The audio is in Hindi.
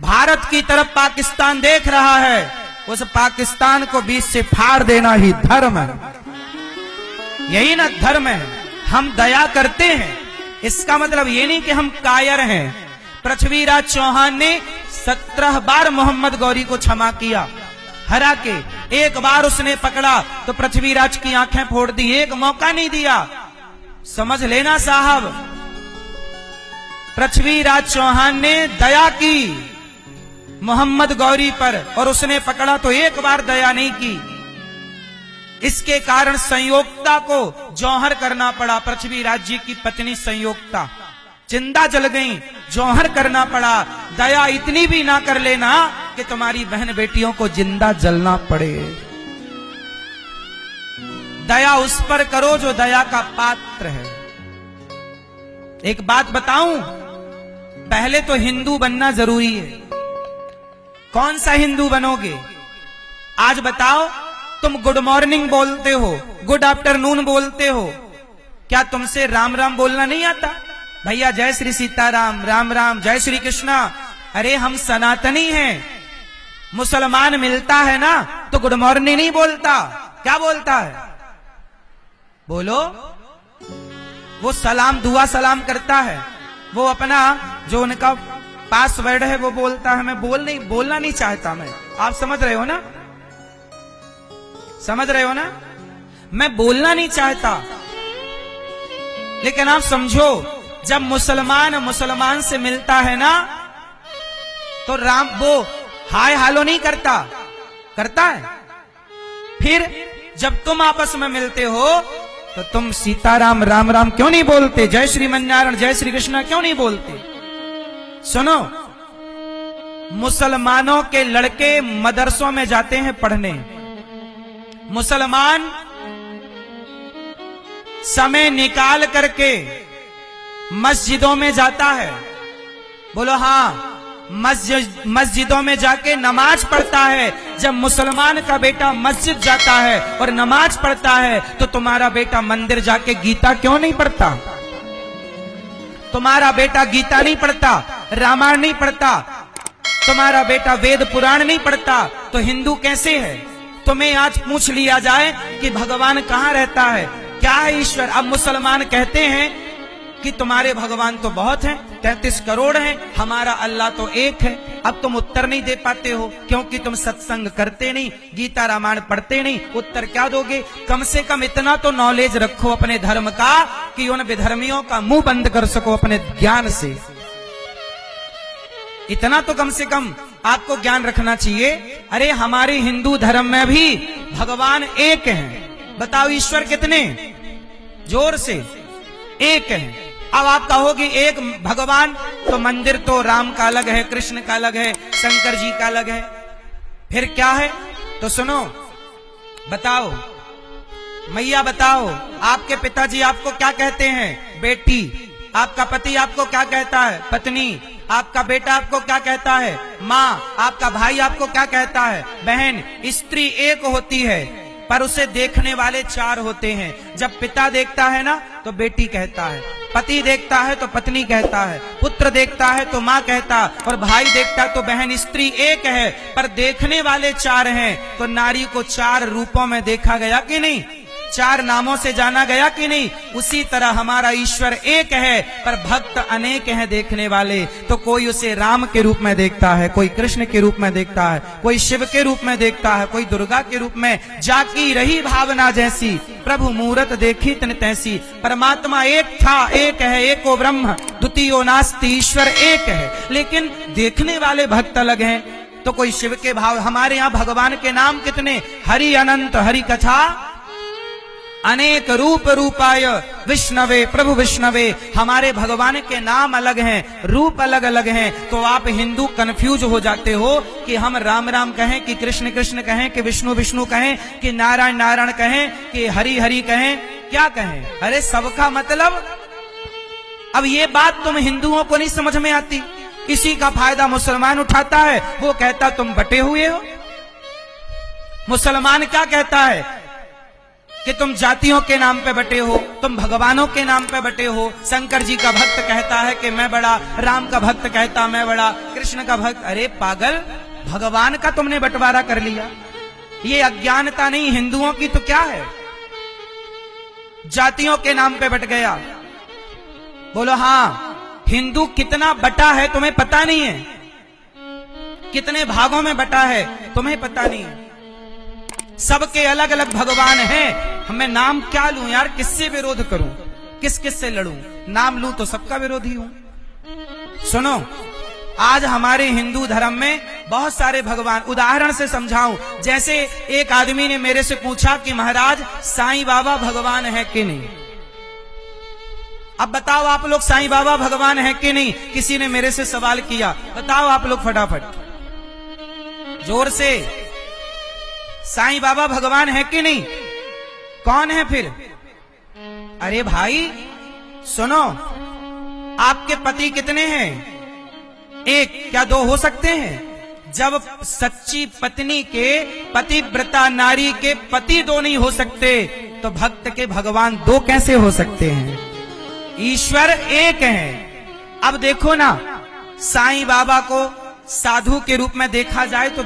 भारत की तरफ पाकिस्तान देख रहा है, उस पाकिस्तान को बीच से फाड़ देना ही धर्म है। यही ना धर्म है। हम दया करते हैं, इसका मतलब ये नहीं कि हम कायर हैं। पृथ्वीराज चौहान ने 17 बार मोहम्मद गौरी को क्षमा किया, हरा के। एक बार उसने पकड़ा तो पृथ्वीराज की आंखें फोड़ दी, एक मौका नहीं दिया। समझ लेना साहब, पृथ्वीराज चौहान ने दया की मोहम्मद गौरी पर, और उसने पकड़ा तो एक बार दया नहीं की। इसके कारण संयोक्ता को जौहर करना पड़ा। पृथ्वीराज जी की पत्नी संयोक्ता जिंदा जल गई, जौहर करना पड़ा। दया इतनी भी ना कर लेना कि तुम्हारी बहन बेटियों को जिंदा जलना पड़े। दया उस पर करो जो दया का पात्र है। एक बात बताऊं, पहले तो हिंदू बनना जरूरी है। कौन सा हिंदू बनोगे? आज बताओ, तुम गुड मॉर्निंग बोलते हो, गुड आफ्टरनून बोलते हो, क्या तुमसे राम राम बोलना नहीं आता? भैया जय श्री सीताराम, राम राम, जय श्री कृष्णा। अरे हम सनातनी हैं। मुसलमान मिलता है ना तो गुड मॉर्निंग नहीं बोलता, क्या बोलता है? बोलो। वो सलाम, दुआ सलाम करता है, वो अपना जो उनका पासवर्ड है वो बोलता है। मैं बोलना नहीं चाहता मैं। आप समझ रहे हो ना? समझ रहे हो ना? मैं बोलना नहीं चाहता, लेकिन आप समझो, जब मुसलमान से मिलता है ना तो राम वो हाय हालो नहीं करता, करता है। फिर जब तुम आपस में मिलते हो तो तुम सीताराम राम राम क्यों नहीं बोलते? जय श्रीमन्नारायण, जय श्री कृष्णा क्यों नहीं बोलते? सुनो, मुसलमानों के लड़के मदरसों में जाते हैं पढ़ने। मुसलमान समय निकाल करके मस्जिदों में जाता है। बोलो हाँ, मस्जिदों में जाके नमाज पढ़ता है। जब मुसलमान का बेटा मस्जिद जाता है और नमाज पढ़ता है तो तुम्हारा बेटा मंदिर जाके गीता क्यों नहीं पढ़ता? तुम्हारा बेटा गीता नहीं पढ़ता, रामायण नहीं पढ़ता, तुम्हारा बेटा वेद पुराण नहीं पढ़ता, तो हिंदू कैसे है? तुम्हें आज पूछ लिया जाए कि भगवान कहाँ रहता है, क्या है ईश्वर? अब मुसलमान कहते हैं कि तुम्हारे भगवान तो बहुत हैं, 33 करोड़ हैं, हमारा अल्लाह तो एक है। अब तुम उत्तर नहीं दे पाते हो क्योंकि तुम सत्संग करते नहीं, गीता रामायण पढ़ते नहीं। उत्तर क्या दोगे? कम से कम इतना तो नॉलेज रखो अपने धर्म का कि उन विधर्मियों का मुंह बंद कर सको अपने ज्ञान से। इतना तो कम से कम आपको ज्ञान रखना चाहिए। अरे हमारे हिंदू धर्म में भी भगवान एक हैं। बताओ ईश्वर कितने? जोर से, एक है। अब आप कहोगे एक भगवान, तो मंदिर तो राम का अलग है, कृष्ण का अलग है, शंकर जी का अलग है, फिर क्या है? तो सुनो, बताओ मैया, बताओ आपके पिताजी आपको क्या कहते हैं? बेटी। आपका पति आपको क्या कहता है? पत्नी। आपका बेटा आपको क्या कहता है? माँ। आपका भाई आपको क्या कहता है? बहन। स्त्री एक होती है पर उसे देखने वाले 4 होते हैं। जब पिता देखता है ना तो बेटी कहता है, पति देखता है तो पत्नी कहता है, पुत्र देखता है तो माँ कहता, और भाई देखता तो बहन। स्त्री एक है पर देखने वाले 4 हैं। तो नारी को 4 रूपों में देखा गया कि नहीं? 4 नामों से जाना गया कि नहीं? उसी तरह हमारा ईश्वर एक है पर भक्त अनेक हैं देखने वाले। तो कोई उसे राम के रूप में देखता है, कोई कृष्ण के रूप में देखता है, कोई शिव के रूप में देखता है, कोई दुर्गा के रूप में। जाकी रही भावना जैसी, प्रभु मूरत देखी तन तैसी। परमात्मा एक था, एक है, एको ब्रह्म द्वितीयो नास्ति। ईश्वर एक है लेकिन देखने वाले भक्त अलग हैं। तो कोई शिव के भाव, हमारे यहाँ भगवान के नाम कितने? हरि अनंत, हरि कथा अनेक, रूप रूपाय विष्णवे, प्रभु विष्णवे। हमारे भगवान के नाम अलग हैं, रूप अलग अलग हैं। तो आप हिंदू कंफ्यूज हो जाते हो कि हम राम राम कहें कि कृष्ण कृष्ण कहें कि विष्णु विष्णु कहें कि नारायण नारायण कहें कि हरि हरि कहें, क्या कहें? अरे सबका मतलब। अब ये बात तुम हिंदुओं को नहीं समझ में आती। इसी का फायदा मुसलमान उठाता है। वो कहता तुम बटे हुए हो। मुसलमान क्या कहता है? कि तुम जातियों के नाम पे बटे हो, तुम भगवानों के नाम पे बटे हो। शंकर जी का भक्त कहता है कि मैं बड़ा, राम का भक्त कहता मैं बड़ा, कृष्ण का भक्त। अरे पागल, भगवान का तुमने बंटवारा कर लिया। ये अज्ञानता नहीं हिंदुओं की तो क्या है? जातियों के नाम पे बट गया। बोलो हाँ, हिंदू कितना बटा है तुम्हें पता नहीं है? कितने भागों में बटा है तुम्हें पता नहीं है? सबके अलग अलग भगवान हैं। हमें नाम क्या लूं यार, किससे विरोध करूं, किस किस से लड़ूं? नाम लूं तो सबका विरोधी हूं। सुनो, आज हमारे हिंदू धर्म में बहुत सारे भगवान, उदाहरण से समझाऊं। जैसे एक आदमी ने मेरे से पूछा कि महाराज साईं बाबा भगवान है कि नहीं? अब बताओ आप लोग, साईं बाबा भगवान है कि नहीं? किसी ने मेरे से सवाल किया, बताओ आप लोग फटाफट, जोर से। साईं बाबा भगवान है कि नहीं? कौन है फिर? अरे भाई सुनो, आपके पति कितने हैं? एक, क्या दो हो सकते हैं? जब सच्ची पत्नी के, पतिव्रता नारी के पति दो नहीं हो सकते, तो भक्त के भगवान दो कैसे हो सकते हैं? ईश्वर एक है। अब देखो ना, साईं बाबा को साधु के रूप में देखा जाए तो